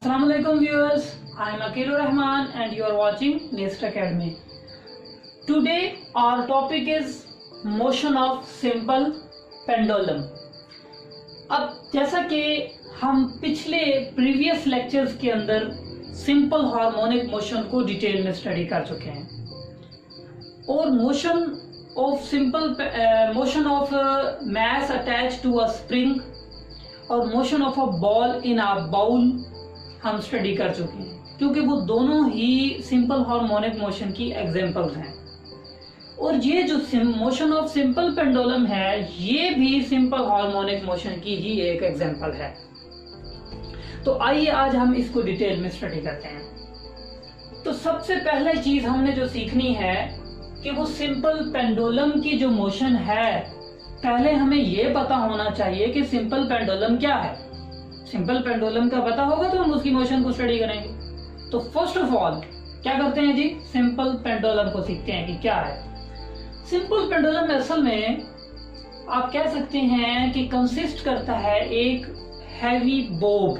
Assalamualaikum viewers, I am Akilur Rahman and you are watching Nest Academy. Today our topic is motion of simple pendulum. अब जैसा कि हम पिछले previous lectures के अंदर simple harmonic motion को detail में स्टडी कर चुके हैं और motion of mass attached to a spring और motion of a ball in a bowl हम स्टडी कर चुके हैं, क्योंकि वो दोनों ही सिंपल हार्मोनिक मोशन की एग्जांपल्स हैं। और ये जो मोशन ऑफ सिंपल पेंडुलम है, ये भी सिंपल हार्मोनिक मोशन की ही एक एग्जांपल है। तो आइए आज हम इसको डिटेल में स्टडी करते हैं। तो सबसे पहले चीज हमने जो सीखनी है कि वो सिंपल पेंडुलम की जो मोशन है, पहले हमें ये पता होना चाहिए कि सिंपल पेंडुलम क्या है। सिंपल पेंडुलम का पता होगा तो हम उसकी मोशन को स्टडी करेंगे। तो फर्स्ट ऑफ ऑल क्या करते हैं जी, सिंपल पेंडुलम को सीखते हैं कि क्या है। सिंपल पेंडुलम असल में आप कह सकते हैं कि कंसिस्ट करता है एक heavy Bob,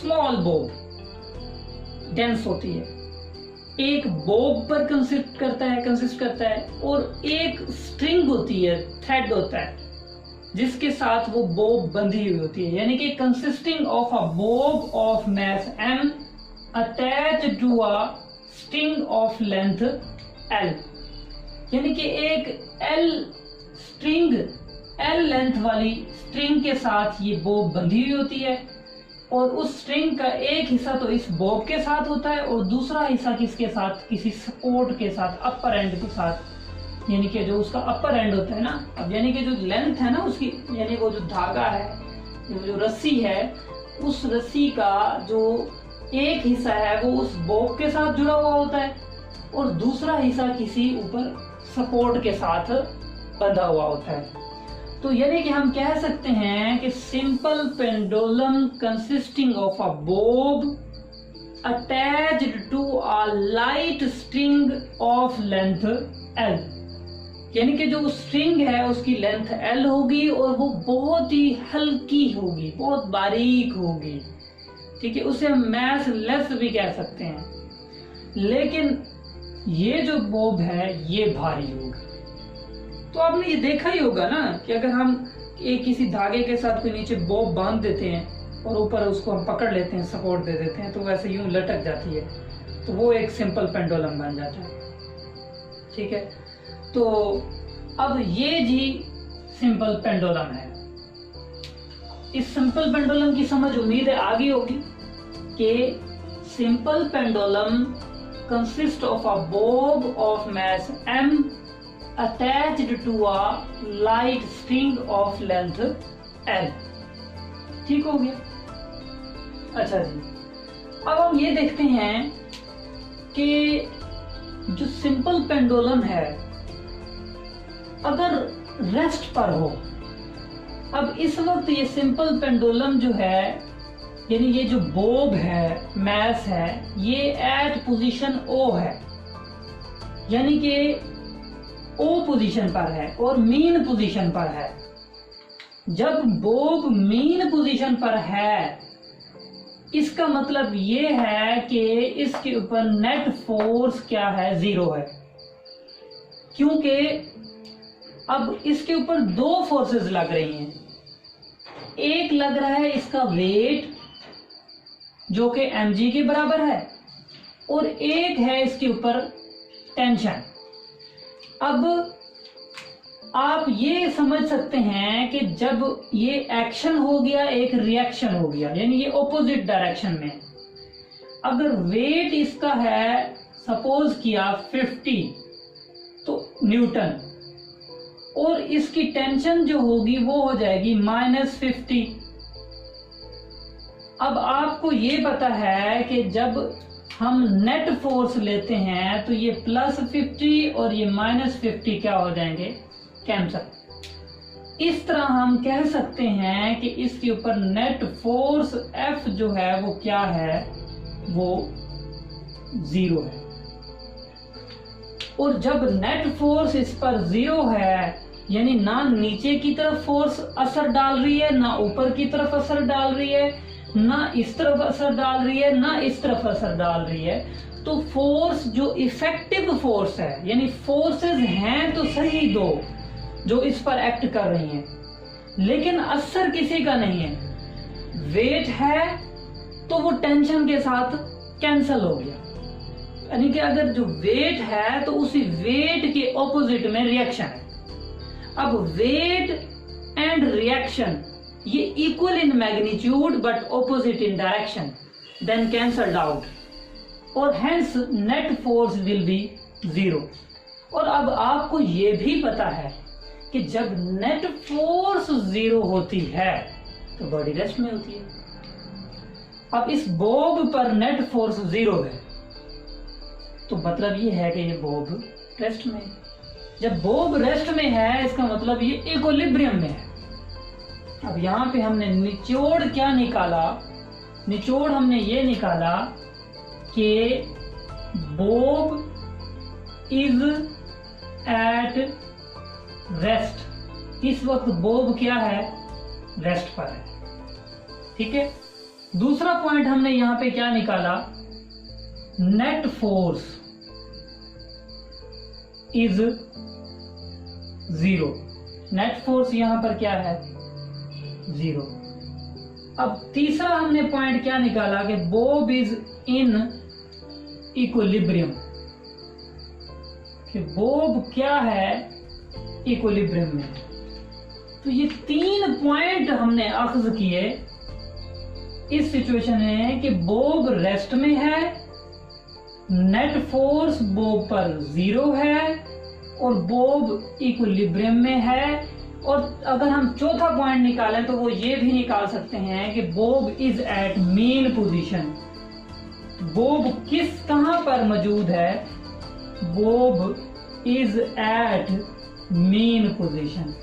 small Bob, dense होती है, एक बोब पर कंसिस्ट करता है और एक स्ट्रिंग होती है, थ्रेड होता है जिसके साथ वो बोब बंधी हुई होती है, यानी कि consisting of a bob of mass m attached to a string of length l, यानी कि एक L लेंथ वाली स्ट्रिंग के साथ ये बोब बंधी हुई होती है और उस स्ट्रिंग का एक हिस्सा तो इस बोब के साथ होता है और दूसरा हिस्सा किसके साथ, किसी सपोर्ट के साथ, अपर एंड के साथ, यानी कि जो उसका अपर एंड होता है ना, अब यानी कि जो लेंथ है ना उसकी, यानी वो जो धागा है, जो रस्सी है, उस रस्सी का जो एक हिस्सा है वो उस बोब के साथ जुड़ा हुआ होता है और दूसरा हिस्सा किसी ऊपर सपोर्ट के साथ बंधा हुआ होता है। तो यानी कि हम कह सकते हैं कि simple pendulum consisting of a bob attached to a light string of length L, यानी कि जो स्ट्रिंग है उसकी लेंथ L होगी और वो बहुत ही हल्की होगी, बहुत बारीक होगी, ठीक है, उसे हम मैस लेस भी कह सकते हैं। लेकिन ये जो बोब है ये भारी होगी। तो आपने ये देखा ही होगा ना कि अगर हम एक किसी धागे के साथ कोई नीचे बोब बांध देते हैं और ऊपर उसको हम पकड़ लेते हैं, सपोर्ट दे देते हैं, तो वैसे यूं लटक जाती है, तो वो एक सिंपल पेंडुलम बन जाता है, ठीक है। तो अब ये जी सिंपल पेंडुलम है। इस सिंपल पेंडुलम की समझ उम्मीद है आ गई होगी कि simple pendulum consist of a bob of mass m attached to a light string of length l। ठीक हो गया। अच्छा जी, अब हम ये देखते हैं कि जो सिंपल पेंडुलम है अगर रेस्ट पर हो, अब इस वक्त ये सिंपल पेंडुलम जो है, यानी ये जो बोब है, मैस है, ये एट पोजीशन O है, यानी कि O पोजीशन पर है और मीन पोजीशन पर है। जब बोब मीन पोजीशन पर है, इसका मतलब ये है कि इसके ऊपर नेट फोर्स क्या है, 0 है, क्योंकि अब इसके ऊपर दो फोर्सेस लग रही हैं। एक लग रहा है इसका वेट जो कि mg के बराबर है और एक है इसके ऊपर टेंशन। अब आप ये समझ सकते हैं कि जब ये एक्शन हो गया, एक रिएक्शन हो गया, यानी ये ऑपोजिट डायरेक्शन में। अगर वेट इसका है सपोज किया 50 तो न्यूटन, और इसकी टेंशन जो होगी वो हो जाएगी -50। अब आपको ये पता है कि जब हम नेट फोर्स लेते हैं तो ये +50 और ये -50 क्या हो जाएंगे, कैंसल। इस तरह हम कह सकते हैं कि इसके ऊपर नेट फोर्स F जो है वो क्या है, वो 0 है। और जब नेट फोर्स इस पर 0 है, यानी ना नीचे की तरफ फोर्स असर डाल रही है, ना ऊपर की तरफ असर डाल रही है, ना इस तरफ असर डाल रही है ना इस तरफ असर डाल रही है, तो फोर्स जो इफेक्टिव फोर्स है, यानी फोर्सेस हैं तो सही दो जो इस पर एक्ट कर रही हैं, लेकिन असर किसी का नहीं है। वेट है तो वो टेंशन के साथ कैंसल हो गया, यानी कि अगर जो वेट है तो उसी वेट के ऑपोजिट में रिएक्शन है। अब वेट एंड रिएक्शन ये equal in magnitude but opposite in direction, then cancelled out, और hence net force will be zero. और अब आपको ये भी पता है कि जब नेट फोर्स जीरो होती है तो बॉडी रेस्ट में होती है। अब इस बॉब पर नेट फोर्स जीरो है, तो मतलब ये है कि ये बॉब रेस्ट में है। जब बॉब रेस्ट में है इसका मतलब ये इक्विलिब्रियम में है। अब यहां पे हमने निचोड़ क्या निकाला? निचोड़ हमने ये निकाला कि बॉब इज एट रेस्ट। इस वक्त बॉब क्या है? रेस्ट पर है। ठीक है। दूसरा पॉइंट हमने यहां पे क्या निकाला? Net force is zero. Net force यहां पर क्या है? जीरो। अब तीसरा हमने पॉइंट क्या निकाला कि बॉब इज इन इक्विलिब्रियम, कि बॉब क्या है? इक्विलिब्रियम में। तो ये 3 पॉइंट हमने अख्ज किए इस सिचुएशन में कि बॉब रेस्ट में है, नेट फोर्स बॉब पर जीरो है और बॉब इक्विलिब्रियम में है। और अगर हम चौथा पॉइंट निकालें तो वो ये भी निकाल सकते हैं कि bob is at mean position. Bob कहां पर मौजूद है? Bob is at mean position.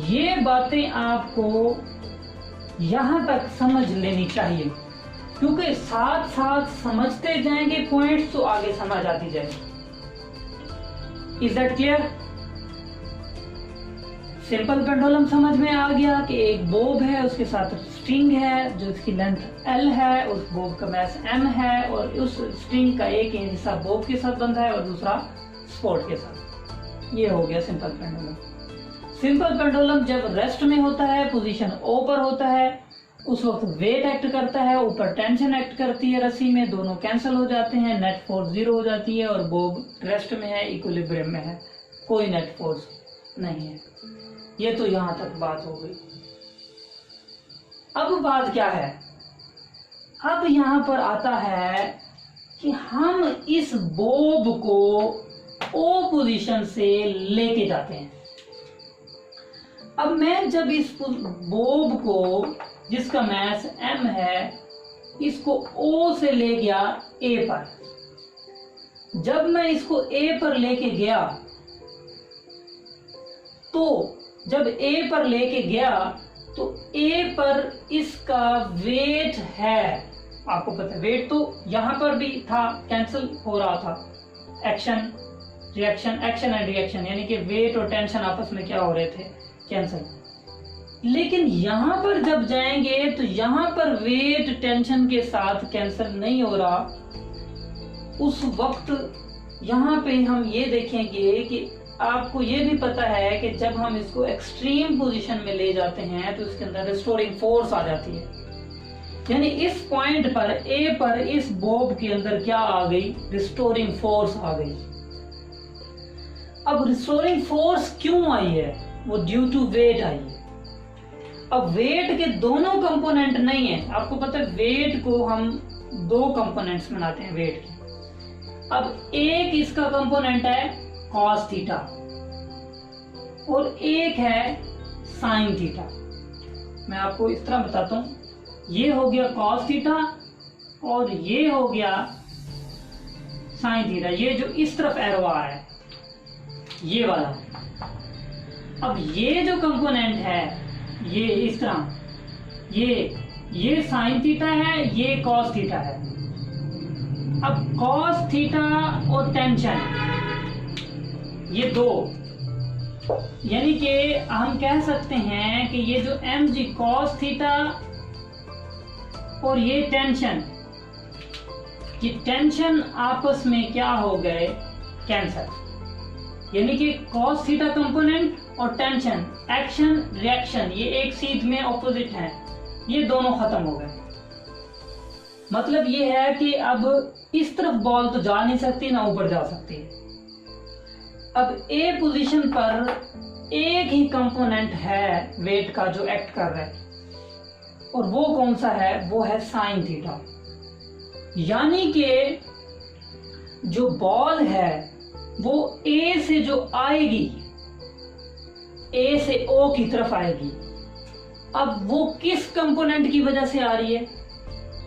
ये बातें आपको यहां तक समझ लेनी चाहिए, क्योंकि साथ साथ समझते जाएंगे पॉइंट्स तो आगे समझ आती जाएगी। Is that clear? Simple pendulum समझ में आ गया कि एक बॉब है, उसके साथ स्ट्रिंग है जो इसकी लेंथ L है, उस बॉब का मास M है और उस स्ट्रिंग का एक हिस्सा बॉब के साथ बंधा है और दूसरा स्पॉट के साथ। ये हो गया सिंपल पेंडुलम। सिंपल पेंडुलम जब रेस्ट में होता है, पोजीशन O पर होता है, उस वक्त वेट एक्ट करता है, ऊपर टेंशन एक्ट करती है रस्सी में, दोनों कैंसिल हो जाते हैं, नेट फोर्स जीरो हो जाती है और बॉब रेस्ट में है, इक्विलिब्रियम में है, कोई नेट फोर्स नहीं है। ये तो यहां तक बात हो गई। अब बात क्या है? अब यहां पर आता है कि हम इस बॉब को O पोजीशन से लेके जाते हैं। अब मैं जब इस बॉब को, जिसका मास M है, इसको O से ले गया A पर, जब मैं इसको A पर लेके गया तो जब A पर लेके गया तो A पर इसका वेट है, आपको पता है वेट तो यहां पर भी था, कैंसिल हो रहा था, action reaction, action and reaction, यानी कि वेट और टेंशन आपस में क्या हो रहे थे? कैंसिल। लेकिन यहां पर जब जाएंगे तो यहां पर वेट टेंशन के साथ कैंसिल नहीं हो रहा। उस वक्त यहां पे हम ये देखेंगे कि आपको ये भी पता है कि जब हम इसको एक्सट्रीम पोजीशन में ले जाते हैं तो इसके अंदर रिस्टोरिंग फोर्स आ जाती है, यानी इस पॉइंट पर A पर इस बॉब के अंदर क्या आ गई? रिस्टोरिंग फोर्स आ गई। अब रिस्टोरिंग फोर्स क्यों आई है? वो ड्यू टू वेट आई है। अब वेट के दोनों कंपोनेंट नहीं है, आपको पता है वेट को हम 2 कंपोनेंट्स बनाते हैं वेट के। अब एक इसका कंपोनेंट है cos थीटा और एक है sin थीटा। मैं आपको इस तरह बताता हूं, ये हो गया cos थीटा और ये हो गया sin थीटा। ये जो इस तरफ एरो आ रहा है ये वाला, अब ये जो कंपोनेंट है ये इस तरह, ये sin थीटा है, ये cos थीटा है। अब cos थीटा और टेंशन ये 2, यानी कि हम कह सकते हैं कि ये जो mg cos थीटा और ये टेंशन, ये टेंशन आपस में क्या हो गए, कैंसल। यानी कि कॉस थीटा कंपोनेंट और टेंशन, एक्शन रिएक्शन, ये एक सीध में ऑपोजिट हैं, ये दोनों खत्म हो गए। मतलब ये है कि अब इस तरफ बॉल तो जा नहीं सकती, ना ऊपर जा सकती। अब ए पोजीशन पर एक ही कंपोनेंट है वेट का जो एक्ट कर रहा है, और वो कौन सा है, वो है साइन थीटा। यानी कि जो बॉल है वो ए से जो आएगी, ए से ओ की तरफ आएगी। अब वो किस कंपोनेंट की वजह से आ रही है,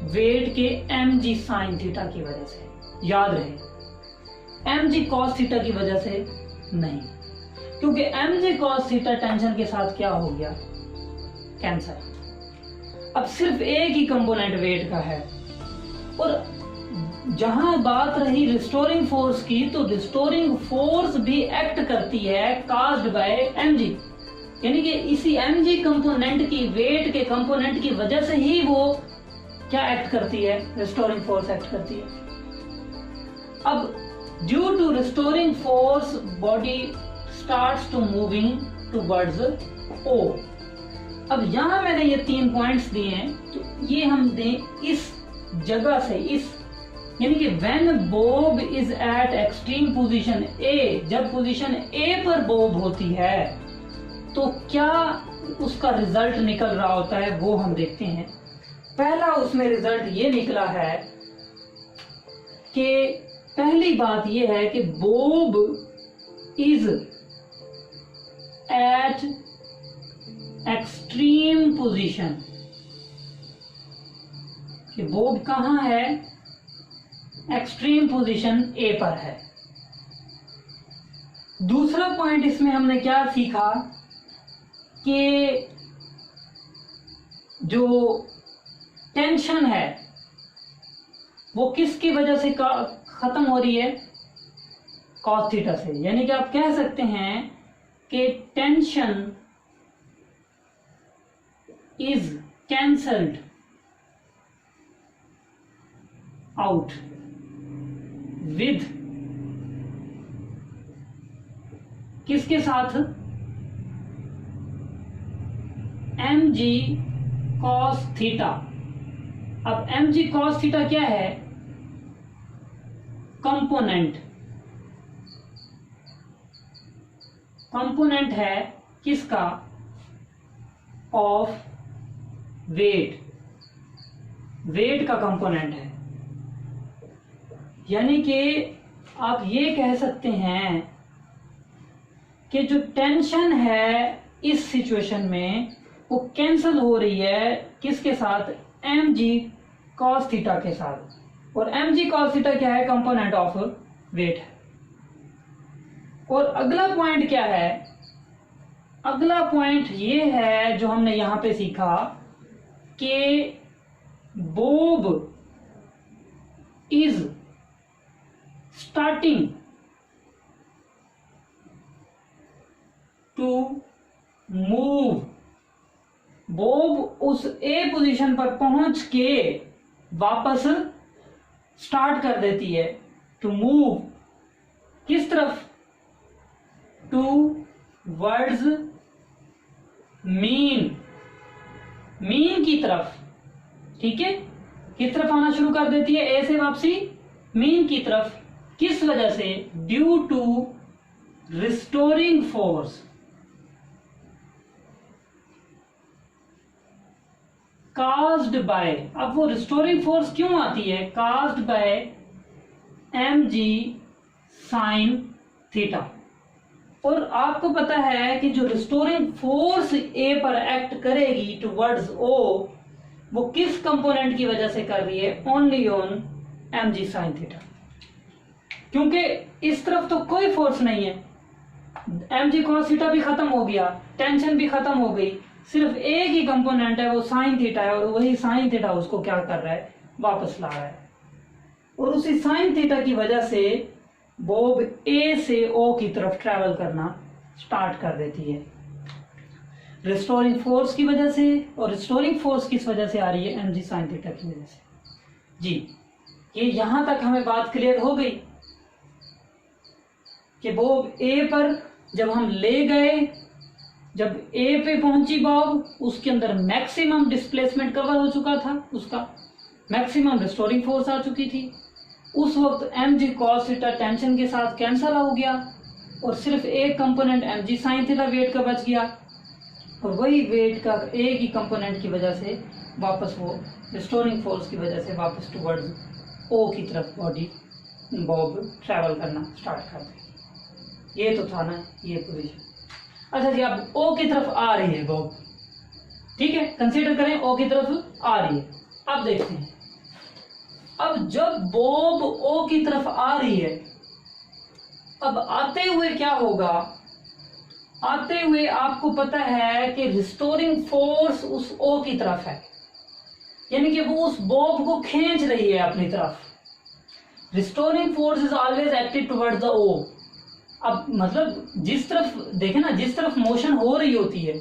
वेट के mg साइन थीटा की वजह से। याद रहे mg cos थीटा की वजह से नहीं, क्योंकि mg cos थीटा टेंशन के साथ क्या हो गया, कैंसर। अब सिर्फ एक ही कंपोनेंट वेट का है। और जहां बात रही रिस्टोरिंग फोर्स की, तो रिस्टोरिंग फोर्स भी एक्ट करती है काज्ड बाय mg, यानी कि इसी mg कंपोनेंट की, वेट के कंपोनेंट की वजह से ही वो क्या एक्ट करती है, रिस्टोरिंग फोर्स एक्ट करती है। अब due to restoring force body starts to moving towards O. अब यहां मैंने ये 3 पॉइंट्स दिए हैं, तो ये हम दें इस जगह से, इस यानी कि when bob is at extreme position A, जब पोजीशन ए पर बोब होती है तो क्या उसका रिजल्ट निकल रहा होता है, वो हम देखते हैं। पहला उसमें रिजल्ट ये निकला है कि पहली बात ये है कि bob is at extreme position, कि बोब कहां है, एक्सट्रीम पोजीशन ए पर है। दूसरा पॉइंट इसमें हमने क्या सीखा कि जो टेंशन है वो किसकी वजह से खत्म हो रही है, कॉस थीटा से। यानी कि आप कह सकते हैं कि tension is cancelled out with किसके साथ, mg cos थीटा। अब mg cos थीटा क्या है, कंपोनेंट, कंपोनेंट है किसका, ऑफ वेट, वेट का कंपोनेंट है। यानी कि आप ये कह सकते हैं कि जो टेंशन है इस सिचुएशन में वो कैंसल हो रही है किसके साथ, mg cos थीटा के साथ। और mg cos थीटा क्या है, कंपोनेंट ऑफ वेट है। और अगला पॉइंट क्या है, अगला पॉइंट ये है जो हमने यहां पे सीखा कि bob is starting to move, bob उस ए पोजीशन पर पहुंच के वापस स्टार्ट कर देती है टू मूव, किस तरफ, टू वर्ड्स मीन, मीन की तरफ। ठीक है, किस तरफ आना शुरू कर देती है, ए से वापसी मीन की तरफ। किस वजह से, due to restoring force, caused by. अब वो रिस्टोरिंग फोर्स क्यों आती है, caused by mg sine theta. और आपको पता है कि जो रिस्टोरिंग फोर्स ए पर एक्ट करेगी टुवर्ड्स ओ, वो किस कंपोनेंट की वजह से कर रही है, only on mg sine theta. क्योंकि इस तरफ तो कोई फोर्स नहीं है, mg cos थीटा भी खत्म हो गया, टेंशन भी खत्म हो गई, सिर्फ एक ही कंपोनेंट है वो साइन थीटा है, और वही साइन थीटा उसको क्या कर रहा है, वापस ला रहा है। और उसी साइन थीटा की वजह से बोब ए से ओ की तरफ ट्रैवल करना स्टार्ट कर देती है। रिस्टोरिंग फोर्स की वजह से, और रिस्टोरिंग फोर्स किस वजह से आ रही है, mg sin थीटा की वजह से। जी, ये यहां तक हमें बात क्लियर हो गई कि बॉब ए पर जब हम ले गए, जब ए पे पहुंची बॉब, उसके अंदर मैक्सिमम डिस्प्लेसमेंट कवर हो चुका था, उसका मैक्सिमम रिस्टोरिंग फोर्स आ चुकी थी। उस वक्त mg cos थीटा टेंशन के साथ कैंसल हो गया और सिर्फ एक component mg sin theta weight का बच गया, और वही वेट का एक ही कंपोनेंट की वजह से वापस वो रिस्टोरिंग फोर्स की वजह से वापस टुवर्ड्स ओ की तरफ बॉब ट्रैवल करना स्टार्ट कर देगी। ये तो था ना ये पोजीशन। अच्छा जी, अब ओ की तरफ आ रही है बॉब, ठीक है, कंसीडर करें ओ की तरफ आ रही है। अब देखते हैं, अब जब बॉब ओ की तरफ आ रही है, अब आते हुए क्या होगा, आते हुए आपको पता है कि रिस्टोरिंग फोर्स उस ओ की तरफ है, यानी कि वो उस बॉब को खींच रही है अपनी तरफ। Restoring force is always active towards the O. अब मतलब जिस तरफ देखे ना, जिस तरफ मोशन हो रही होती है,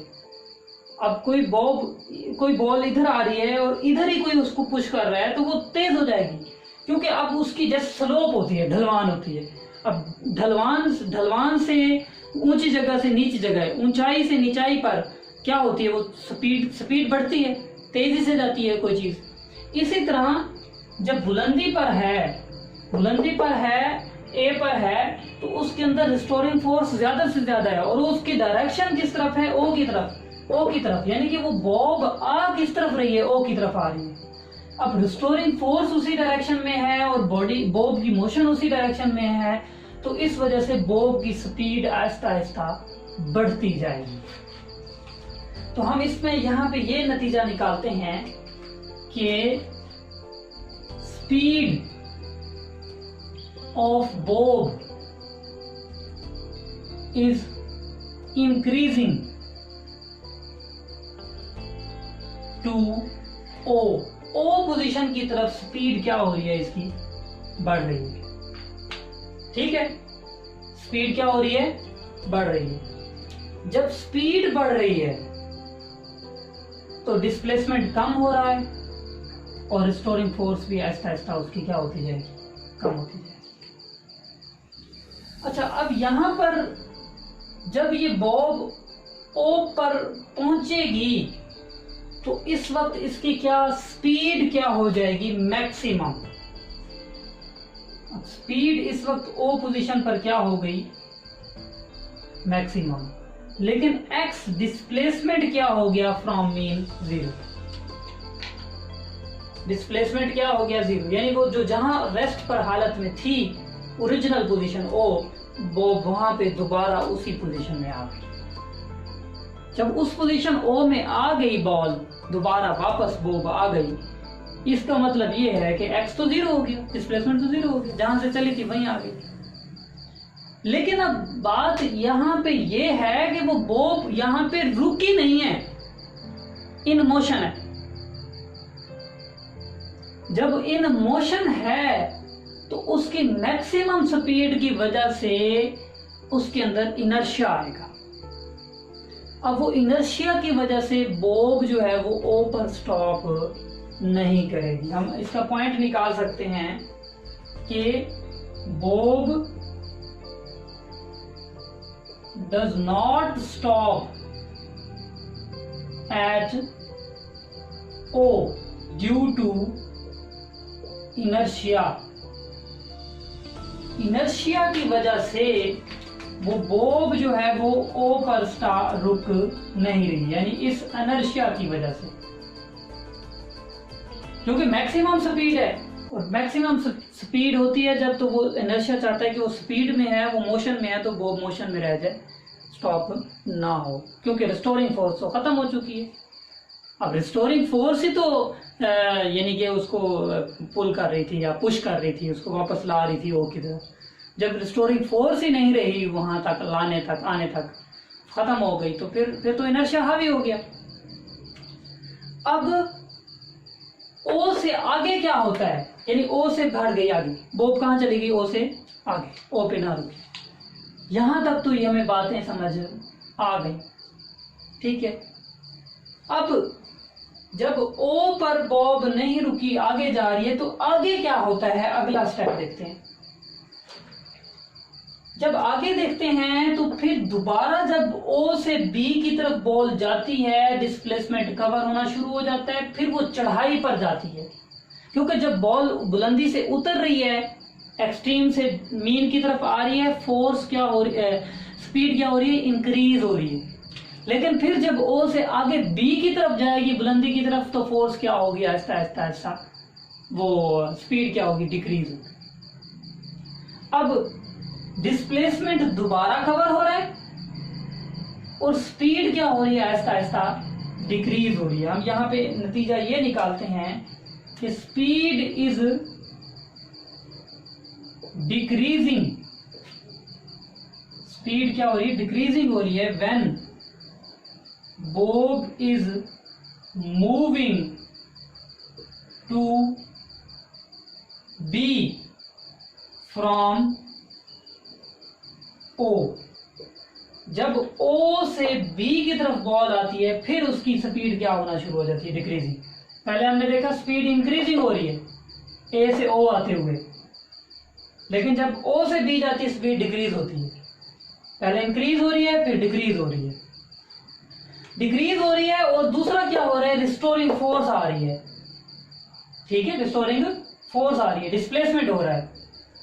अब कोई बॉल इधर आ रही है और इधर ही कोई उसको पुश कर रहा है, तो वो तेज हो जाएगी, क्योंकि अब उसकी जैसे स्लोप होती है, ढलवान होती है। अब ढलवान से ऊंची जगह से नीची जगह, ऊंचाई से नीचाई पर क्या होती है, वो स्पीड बढ़ती है, तेजी से जाती है कोई चीज। इसी तरह जब बुलंदी पर है ए पर है, तो उसके अंदर रिस्टोरिंग फोर्स ज्यादा से ज्यादा है, और उसकी डायरेक्शन किस तरफ है, ओ की तरफ, यानी कि वो बॉब आ किस तरफ रही है, ओ की तरफ आ रही है। अब रिस्टोरिंग फोर्स उसी डायरेक्शन में है और बॉब की मोशन उसी डायरेक्शन में है, तो इस वजह से बॉब की स्पीड आहिस्ता आहिस्ता बढ़ती जाएगी। तो हम इसमें यहां पे ये नतीजा निकालते हैं कि speed of bob is increasing to O position की तरफ स्पीड क्या हो रही है, इसकी बढ़ रही है। ठीक है, स्पीड क्या हो रही है, बढ़ रही है। जब स्पीड बढ़ रही है तो डिस्प्लेसमेंट कम हो रहा है, और रिस्टोरिंग फोर्स भी आहिस्ता आहिस्ता उसकी क्या होती जाएगी, कम होती जाएगी। अच्छा, अब यहां पर जब ये बॉब ओ पर पहुंचेगी, तो इस वक्त इसकी क्या स्पीड क्या हो जाएगी, मैक्सिमम। स्पीड इस वक्त ओ पोजीशन पर क्या हो गई, मैक्सिमम। लेकिन एक्स डिस्प्लेसमेंट क्या हो गया, फ्रॉम मीन 0। डिस्प्लेसमेंट क्या हो गया, 0, यानी वो जो जहां रेस्ट पर हालत में थी, ओरिजिनल पोजीशन ओ, वो वहां पे दोबारा उसी पोजीशन में आ गई। जब उस पोजीशन ओ में आ गई बॉल, दोबारा वापस बॉब आ गई, इसका मतलब ये है कि एक्स तो 0 हो गया, डिस्प्लेसमेंट तो 0 हो गया, जहां से चली थी वहीं आ गई। लेकिन अब बात यहां पे ये है कि वो बॉब यहां पे रुकी नहीं है, इन मोशन है। जब इन मोशन है तो उसकी मैक्सिमम स्पीड की वजह से उसके अंदर इनर्शिया आएगा। अब वो इनर्शिया की वजह से बॉब जो है वो ओ पर स्टॉप नहीं करेगी। हम इसका पॉइंट निकाल सकते हैं कि Bob does not stop at O due to inertia। Inertia की वजह से वो बॉब जो है वो ओ पर रुक नहीं रही, यानी इस इनर्शिया की वजह से, क्योंकि मैक्सिमम स्पीड है, और मैक्सिमम स्पीड होती है जब, तो वो इनर्शिया चाहता है कि वो स्पीड में है, वो मोशन में है, तो वो मोशन में रह जाए, स्टॉप ना हो, क्योंकि रिस्टोरिंग फोर्स तो खत्म हो चुकी है। अब रिस्टोरिंग फोर्स ही तो यानी कि उसको पुल कर रही थी या पुश कर रही थी, उसको वापस ला रही थी ओ की तरफ। जब रिस्टोरिंग फोर्स ही नहीं रही वहां तक आने तक खत्म हो गई, तो फिर तो इनर्शिया हावी हो गया। अब ओ से आगे क्या होता है, यानी ओ से बढ़ गई आगे, बॉब कहां चली गई, ओ से आगे, ओ पे ना रुकी। यहां तक तो ये हमें बातें समझ आ गई। ठीक है। अब जब O पर बॉब नहीं रुकी, आगे जा रही है, तो आगे क्या होता है, अगला स्टेप देखते हैं। जब आगे देखते हैं तो फिर दोबारा जब O से B की तरफ बॉल जाती है, डिस्प्लेसमेंट कवर होना शुरू हो जाता है, फिर वो चढ़ाई पर जाती है, क्योंकि जब बॉल बुलंदी से उतर रही है, एक्सट्रीम से मीन की तरफ आ रही है, फोर्स क्या हो रही है, स्पीड क्या हो रही है, इंक्रीज हो रही है। लेकिन फिर जब O से आगे B की तरफ जाएगी, बुलंदी की तरफ, तो फोर्स क्या होगी, आहिस्ता आहिस्ता आहिस्ता वो स्पीड क्या होगी, डिक्रीज होगी। अब डिस्प्लेसमेंट दोबारा कवर हो रहा है और स्पीड क्या हो रही है, आहिस्ता आहिस्ता डिक्रीज हो रही है। हम यहां पे नतीजा ये निकालते हैं कि स्पीड इज डिक्रीजिंग, स्पीड क्या हो रही है, डिक्रीजिंग हो रही है, when bob is moving to B from O। जब O से B की तरफ बॉल आती है, फिर उसकी स्पीड क्या होना शुरू हो जाती है, डिक्रीजिंग। पहले हमने देखा स्पीड इंक्रीजिंग हो रही है A से O आते हुए, लेकिन जब O से B जाती है, स्पीड डिक्रीज होती है। पहले इंक्रीज हो रही है, फिर डिक्रीज हो रही है, डिक्रीज हो रही है। और दूसरा क्या हो रहा है, रिस्टोरिंग फोर्स आ रही है, ठीक है, रिस्टोरिंग फोर्स आ रही है, डिस्प्लेसमेंट हो रहा है।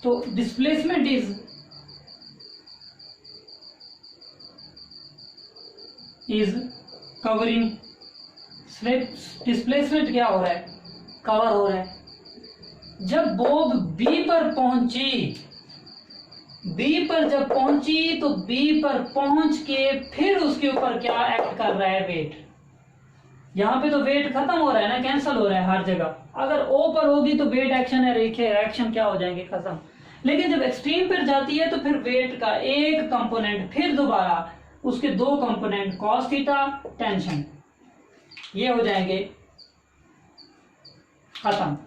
तो डिस्प्लेसमेंट इज कवरिंग, डिस्प्लेसमेंट क्या हो रहा है, कवर हो रहा है। जब बॉब बी पर पहुंची, बी पर जब पहुंची, तो बी पर पहुंच के फिर उसके ऊपर क्या एक्ट कर रहा है, वेट। यहां पे तो वेट खत्म हो रहा है ना, कैंसिल हो रहा है हर जगह। अगर O पर होगी तो वेट एक्शन है, रिएक्शन क्या हो जाएंगे, खत्म। लेकिन जब एक्सट्रीम पर जाती है तो फिर वेट का एक कंपोनेंट फिर दोबारा उसके दो कंपोनेंट कॉस थीटा, टेंशन, ये हो जाएंगे खत्म।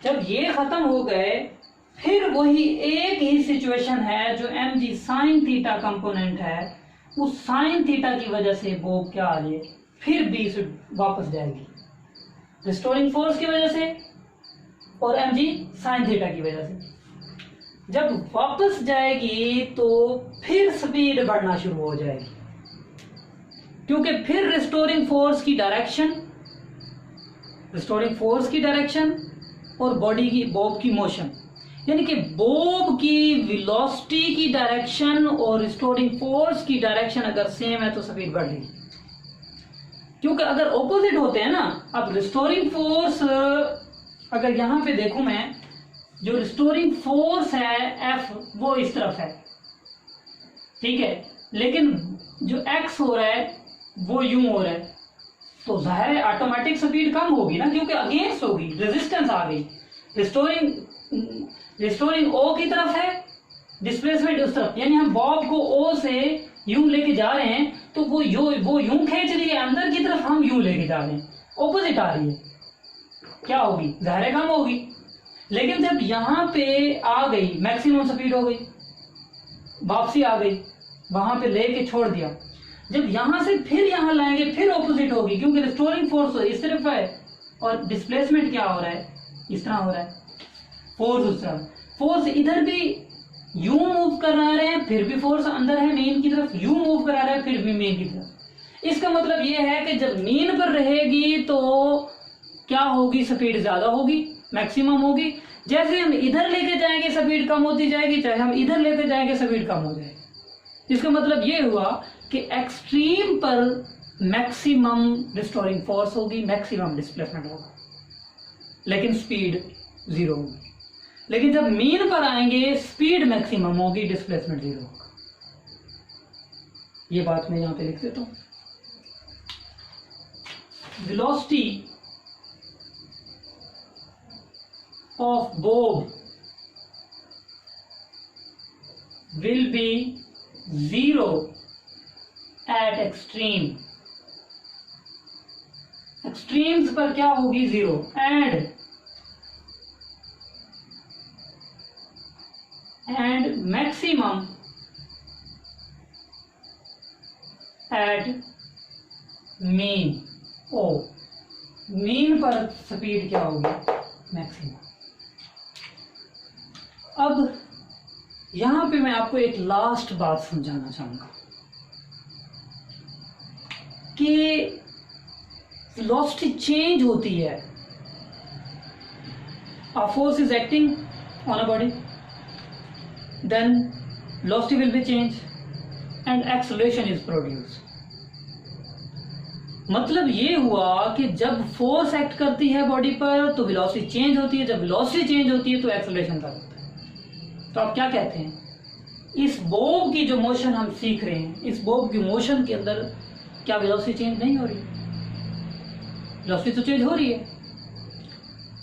जब ये खत्म हो गए, फिर वही एक ही सिचुएशन है जो mg साइन थीटा कंपोनेंट है, उस साइन थीटा की वजह से बॉब क्या आ रही है, फिर B से वापस जाएगी, रिस्टोरिंग फोर्स की वजह से और mg साइन थीटा की वजह से। जब वापस जाएगी तो फिर स्पीड बढ़ना शुरू हो जाएगी, क्योंकि फिर रिस्टोरिंग फोर्स की डायरेक्शन और बॉडी की, बॉब की मोशन, यानी कि बॉब की वेलोसिटी की डायरेक्शन और रिस्टोरिंग फोर्स की डायरेक्शन अगर सेम है तो स्पीड बढ़ रही, क्योंकि अगर ऑपोजिट होते हैं ना। अब रिस्टोरिंग फोर्स अगर यहां पे देखूं मैं, जो रिस्टोरिंग फोर्स है F वो इस तरफ है, ठीक है, लेकिन जो X हो रहा है वो यूं हो रहा है, तो जाहिर है ऑटोमेटिक स्पीड कम होगी ना, क्योंकि अगेंस्ट होगी, रेजिस्टेंस आ गई। रिस्टोरिंग O की तरफ है, डिस्प्लेसमेंट उस तरफ, यानी हम बॉब को O से यूं लेके जा रहे हैं, तो वो यूं खींच रही है अंदर की तरफ, हम यूं लेके जा रहे हैं, ऑपोजिट आ रही है, क्या होगी, जाहिर कम होगी। लेकिन जब यहां पे आ गई, मैक्सिमम स्पीड हो गई, वापसी आ गई, वहां पे लेके छोड़ दिया, जब यहां से फिर यहां लाएंगे फिर ऑपोजिट होगी, क्योंकि रिस्टोरिंग फोर्स इस तरफ है और डिस्प्लेसमेंट क्या हो रहा है, इस तरह हो रहा है, फोर्स उस तरफ, फोर्स इधर भी यूं मूव करा रहे हैं, फिर भी फोर्स अंदर है मीन की तरफ, यूं मूव करा रहे हैं, फिर भी मीन की तरफ। इसका मतलब यह है कि जब मीन पर रहेगी तो क्या होगी, स्पीड ज्यादा होगी, मैक्सिमम होगी। जैसे हम इधर लेके जाएंगे स्पीड कम होती जाएगी, चाहे हम इधर लेके जाएंगे स्पीड कम हो जाएगी। इसका मतलब ये हुआ कि एक्सट्रीम पर मैक्सिमम रिस्टोरिंग फोर्स होगी, मैक्सिमम डिस्प्लेसमेंट होगा, लेकिन स्पीड जीरो होगी। लेकिन जब मीन पर आएंगे स्पीड मैक्सिमम होगी, डिस्प्लेसमेंट जीरो होगा। ये बात मैं यहां पे लिख देता हूं। Velocity of bob will be zero at extreme, extremes पर क्या होगी, zero, and maximum at mean O, mean पर स्पीड क्या होगी, मैक्सिमम। अब यहां पे मैं आपको एक लास्ट बात समझाना चाहूंगा कि वेलोसिटी चेंज होती है। A force is acting on a body, then velocity will be changed and acceleration is produced. मतलब ये हुआ कि जब फोर्स एक्ट करती है बॉडी पर तो वेलोसिटी चेंज होती है, जब वेलोसिटी चेंज होती है तो एक्सेलरेशन का होता है। तो आप क्या कहते हैं, इस बोब की जो मोशन हम सीख रहे हैं, इस बोब की मोशन के अंदर क्या वेलोसिटी चेंज नहीं हो रही? वेलोसिटी तो चेंज हो रही है।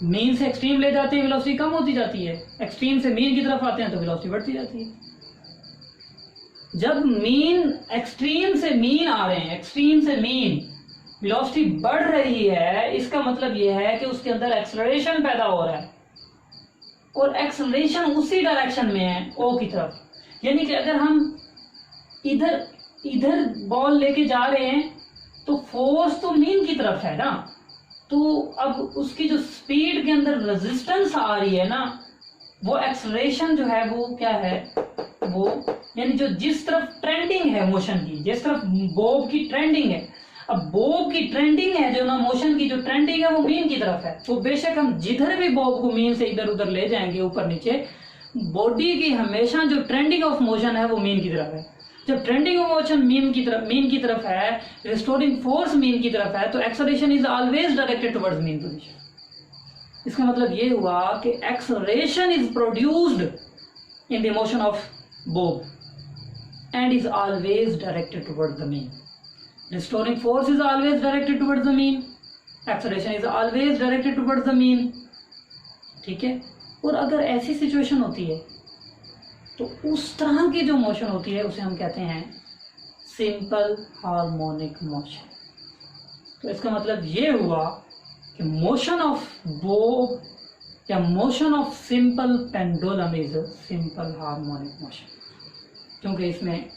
मीन से एक्सट्रीम ले जाते हैं, वेलोसिटी कम होती जाती है, एक्सट्रीम से मीन की तरफ आते हैं तो वेलोसिटी बढ़ती जाती है। जब मीन एक्सट्रीम से मीन आ रहे हैं, एक्सट्रीम से मीन वेलोसिटी बढ़ रही है, इसका मतलब यह है कि उसके अंदर एक्सेलरेशन पैदा हो रहा है और एक्सेलरेशन उसी डायरेक्शन में है, ओ की तरफ। यानी कि अगर हम इधर इधर बॉल लेके जा रहे हैं तो फोर्स तो मीन की तरफ है ना, तो अब उसकी जो स्पीड के अंदर रेजिस्टेंस आ रही है ना, वो एक्सेलरेशन जो है वो क्या है, वो यानी जो जिस तरफ ट्रेंडिंग है मोशन की, जिस तरफ बोब की ट्रेंडिंग है, अब बोब की ट्रेंडिंग है जो ना, मोशन की जो ट्रेंडिंग है वो मीन की तरफ है। तो बेशक हम जिधर भी बोब को मीन से इधर उधर ले जाएंगे ऊपर नीचे, बॉडी की हमेशा जो ट्रेंडिंग ऑफ मोशन है वो मीन की तरफ है। जब ट्रेंडिंग ऑफ मोशन मीन की तरफ है, रिस्टोरिंग फोर्स मीन की तरफ है, तो acceleration is always directed towards mean position. इसका मतलब ये हुआ कि acceleration is produced in the motion of Bob and is always directed towards the mean. Restoring force is always directed towards the mean. Acceleration is always directed towards the mean. ठीक है। और अगर ऐसी सिचुएशन होती है तो उस तरह की जो मोशन होती है उसे हम कहते हैं सिंपल हार्मोनिक मोशन। तो इसका मतलब ये हुआ कि मोशन ऑफ बोब या motion of simple pendulum is simple harmonic motion, क्योंकि इसमें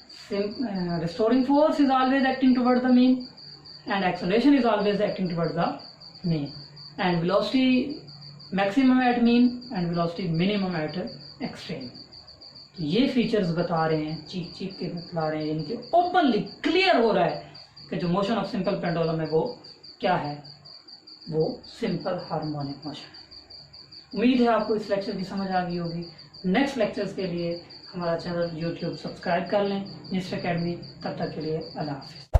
restoring force is always acting towards the mean and acceleration is always acting towards the mean and velocity maximum at mean and velocity minimum at extreme। तो ये features बता रहे हैं, चीख चीख के बता रहे हैं, यानी कि ओपनली क्लियर हो रहा है कि जो मोशन ऑफ सिंपल पेंडुलम है वो क्या है, वो सिंपल हार्मोनिक मोशन है। उम्मीद है आपको इस लेक्चर की समझ आ गई होगी। नेक्स्ट लेक्चर्स के लिए हमारा चैनल YouTube सब्सक्राइब कर लें, निष्ठ अकेडमी। तब तक के लिए अल्लाह हाफिज़।